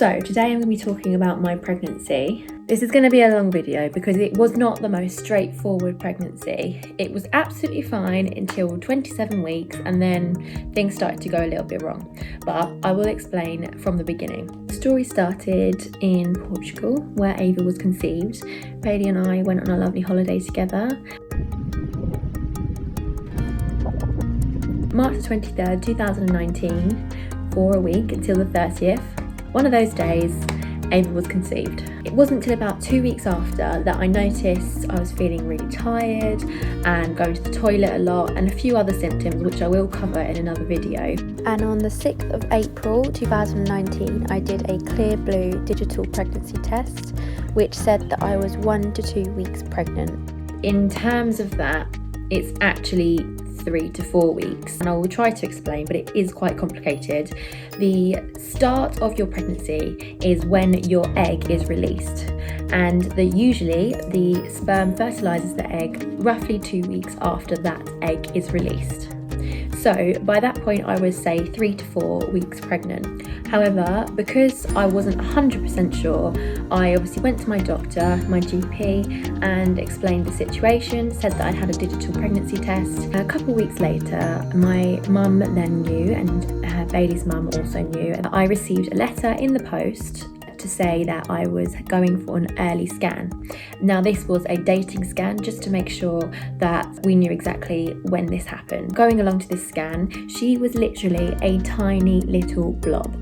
So today I'm going to be talking about my pregnancy. This is going to be a long video because it was not the most straightforward pregnancy. It was absolutely fine until 27 weeks and then things started to go a little bit wrong. But I will explain from the beginning. The story started in Portugal where Ava was conceived. Bailey and I went on a lovely holiday together. March 23rd, 2019, for a week until the 30th. One of those days, Ava was conceived. It wasn't until about 2 weeks after that I noticed I was feeling really tired and going to the toilet a lot and a few other symptoms which I will cover in another video. And on the 6th of April 2019, I did a clear blue digital pregnancy test which said that I was 1 to 2 weeks pregnant. In terms of that, it's actually 3 to 4 weeks, and I will try to explain, but it is quite complicated. The start of your pregnancy is when your egg is released, and usually the sperm fertilizes the egg roughly 2 weeks after that egg is released. So by that point I would say 3 to 4 weeks pregnant. However, because I wasn't 100% sure, I obviously went to my doctor, my GP, and explained the situation, said that I'd had a digital pregnancy test. A couple of weeks later, my mum then knew, and Bailey's mum also knew, and I received a letter in the post to say that I was going for an early scan. Now this was a dating scan just to make sure that we knew exactly when this happened. Going along to this scan, she was literally a tiny little blob.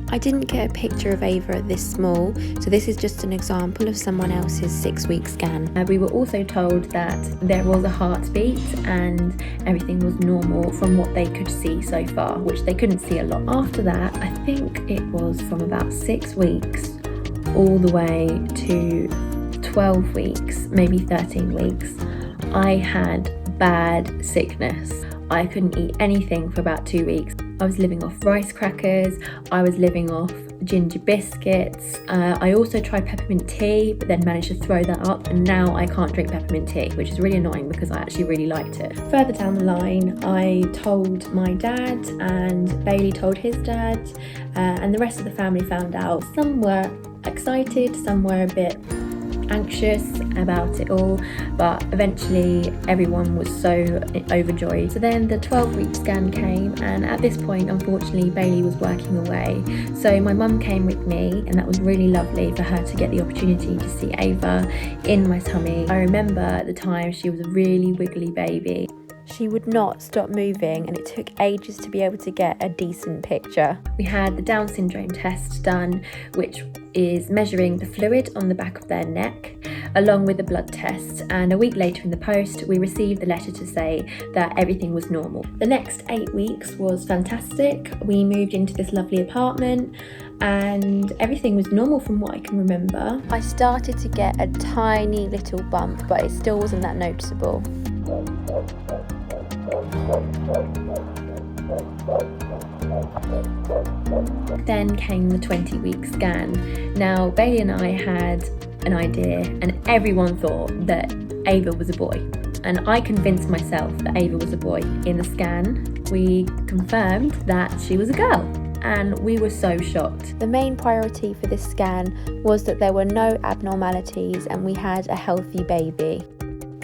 I didn't get a picture of Ava this small, so this is just an example of someone else's 6-week scan. We were also told that there was a heartbeat and everything was normal from what they could see so far, which they couldn't see a lot. After that, I think it was from about 6 weeks all the way to 12 weeks, maybe 13 weeks, I had bad sickness. I couldn't eat anything for about 2 weeks. I was living off rice crackers, I was living off ginger biscuits. I also tried peppermint tea, but then managed to throw that up, and now I can't drink peppermint tea, which is really annoying because I actually really liked it. Further down the line, I told my dad and Bailey told his dad, and the rest of the family found out. Some were excited, some were a bit anxious about it all, but eventually everyone was so overjoyed. So then the 12-week scan came, and at this point unfortunately Bailey was working away, so my mum came with me, and that was really lovely for her to get the opportunity to see Ava in my tummy. I remember at the time she was a really wiggly baby. She would not stop moving, and it took ages to be able to get a decent picture. We had the Down syndrome test done, which is measuring the fluid on the back of their neck, along with a blood test, and a week later in the post we received the letter to say that everything was normal. The next 8 weeks was fantastic. We moved into this lovely apartment and everything was normal from what I can remember. I started to get a tiny little bump, but it still wasn't that noticeable. Then came the 20-week scan. Now Bailey and I had an idea, and everyone thought that Ava was a boy, and I convinced myself that Ava was a boy. In the scan we confirmed that she was a girl, and we were so shocked. The main priority for this scan was that there were no abnormalities and we had a healthy baby.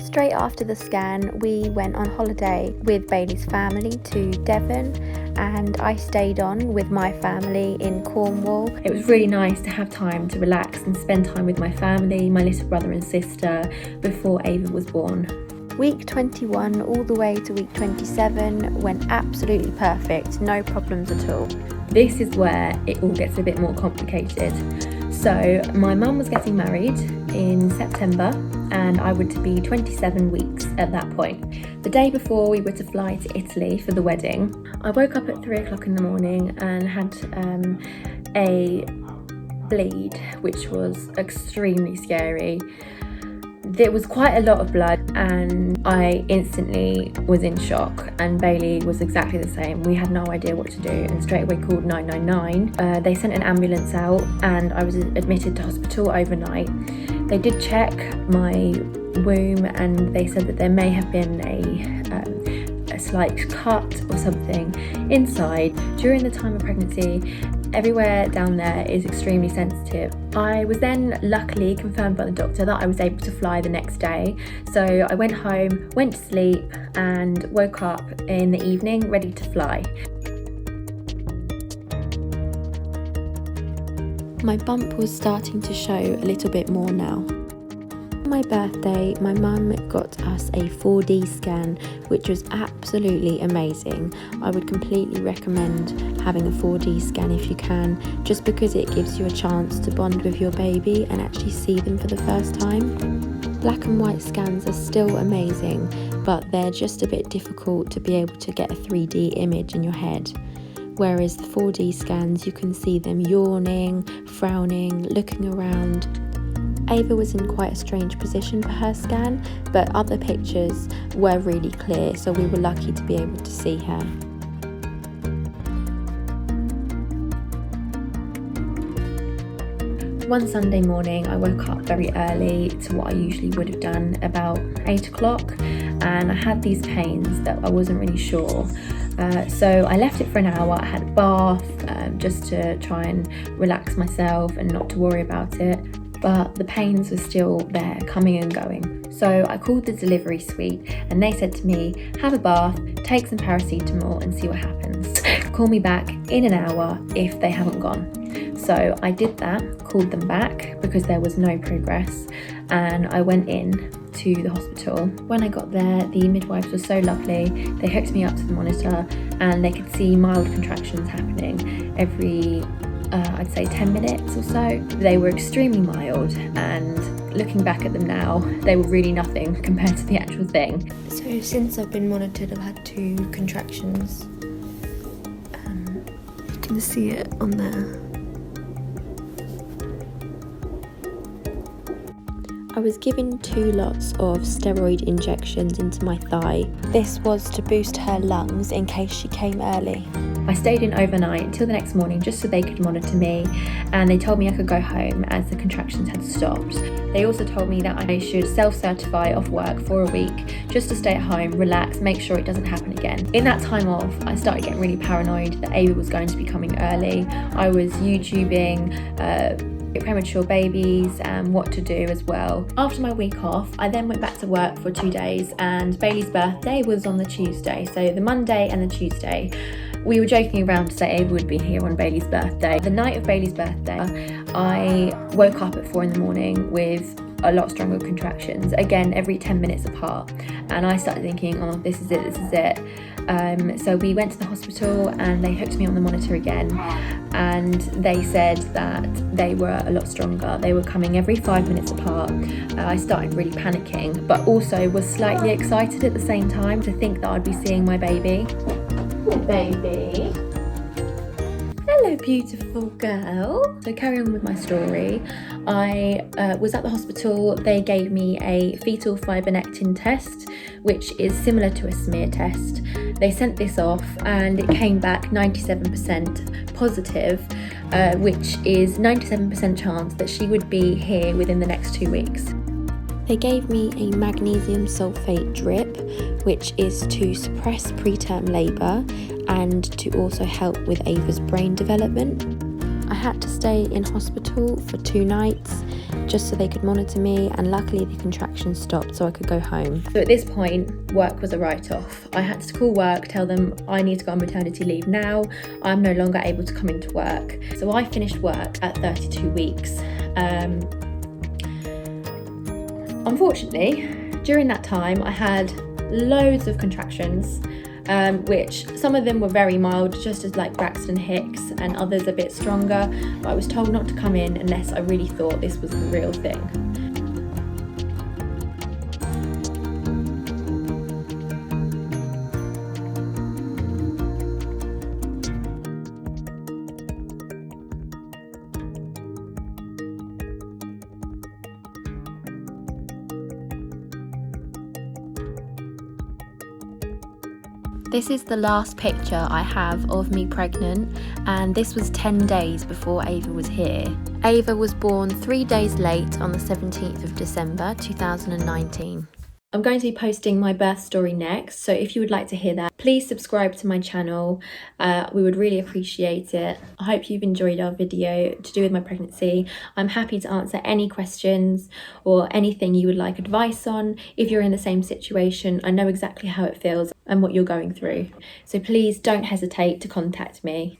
Straight after the scan, we went on holiday with Bailey's family to Devon, and I stayed on with my family in Cornwall. It was really nice to have time to relax and spend time with my family, my little brother and sister, before Ava was born. Week 21 all the way to week 27 went absolutely perfect, no problems at all. This is where it all gets a bit more complicated. So my mum was getting married in September, and I would be 27 weeks at that point. The day before we were to fly to Italy for the wedding, I woke up at 3 o'clock in the morning and had a bleed, which was extremely scary. There was quite a lot of blood, and I instantly was in shock, and Bailey was exactly the same. We had no idea what to do and straight away called 999. They sent an ambulance out and I was admitted to hospital overnight. They did check my womb and they said that there may have been a slight cut or something inside. During the time of pregnancy, everywhere down there is extremely sensitive. I was then luckily confirmed by the doctor that I was able to fly the next day. So I went home, went to sleep and woke up in the evening ready to fly. My bump was starting to show a little bit more now. On my birthday, my mum got us a 4D scan, which was absolutely amazing. I would completely recommend having a 4D scan if you can, just because it gives you a chance to bond with your baby and actually see them for the first time. Black and white scans are still amazing, but they're just a bit difficult to be able to get a 3D image in your head. Whereas the 4D scans, you can see them yawning, frowning, looking around. Ava was in quite a strange position for her scan, but other pictures were really clear, so we were lucky to be able to see her. One Sunday morning I woke up very early to what I usually would have done, about 8 o'clock, and I had these pains that I wasn't really sure. So I left it for an hour. I had a bath just to try and relax myself and not to worry about it, but the pains were still there, coming and going. So I called the delivery suite and they said to me, have a bath, take some paracetamol and see what happens. Call me back in an hour if they haven't gone. So I did that, called them back because there was no progress, and I went in to the hospital. When I got there, the midwives were so lovely. They hooked me up to the monitor and they could see mild contractions happening every I'd say 10 minutes or so. They were extremely mild, and looking back at them now, they were really nothing compared to the actual thing. So since I've been monitored, I've had 2 contractions. You can see it on there. I was given 2 lots of steroid injections into my thigh. This was to boost her lungs in case she came early. I stayed in overnight until the next morning just so they could monitor me, and they told me I could go home as the contractions had stopped. They also told me that I should self-certify off work for a week just to stay at home, relax, make sure it doesn't happen again. In that time off, I started getting really paranoid that Ava was going to be coming early. I was YouTubing premature babies and what to do as well. After my week off, I then went back to work for 2 days, and Bailey's birthday was on the Tuesday. So the Monday and the Tuesday, we were joking around to say Ava would be here on Bailey's birthday. The night of Bailey's birthday, I woke up at 4 in the morning with a lot stronger contractions, again every 10 minutes apart, and I started thinking, oh, this is it. So we went to the hospital and they hooked me on the monitor again, and they said that they were a lot stronger. They were coming every 5 minutes apart. I started really panicking, but also was slightly excited at the same time to think that I'd be seeing my baby. Hello, baby. Hello, beautiful girl. So carry on with my story. I was at the hospital. They gave me a fetal fibronectin test, which is similar to a smear test. They sent this off and it came back 97% positive, which is 97% chance that she would be here within the next 2 weeks. They gave me a magnesium sulfate drip, which is to suppress preterm labour and to also help with Ava's brain development. I had to stay in hospital for 2 nights just so they could monitor me, and luckily the contractions stopped so I could go home. So at this point, work was a write-off. I had to call work, tell them I need to go on maternity leave now. I'm no longer able to come into work. So I finished work at 32 weeks. Unfortunately, during that time I had loads of contractions, which some of them were very mild, just as like Braxton Hicks, and others a bit stronger, but I was told not to come in unless I really thought this was the real thing. This is the last picture I have of me pregnant, and this was 10 days before Ava was here. Ava was born 3 days late on the 17th of December 2019. I'm going to be posting my birth story next, so if you would like to hear that, please subscribe to my channel. We would really appreciate it. I hope you've enjoyed our video to do with my pregnancy. I'm happy to answer any questions or anything you would like advice on. If you're in the same situation, I know exactly how it feels and what you're going through. So please don't hesitate to contact me.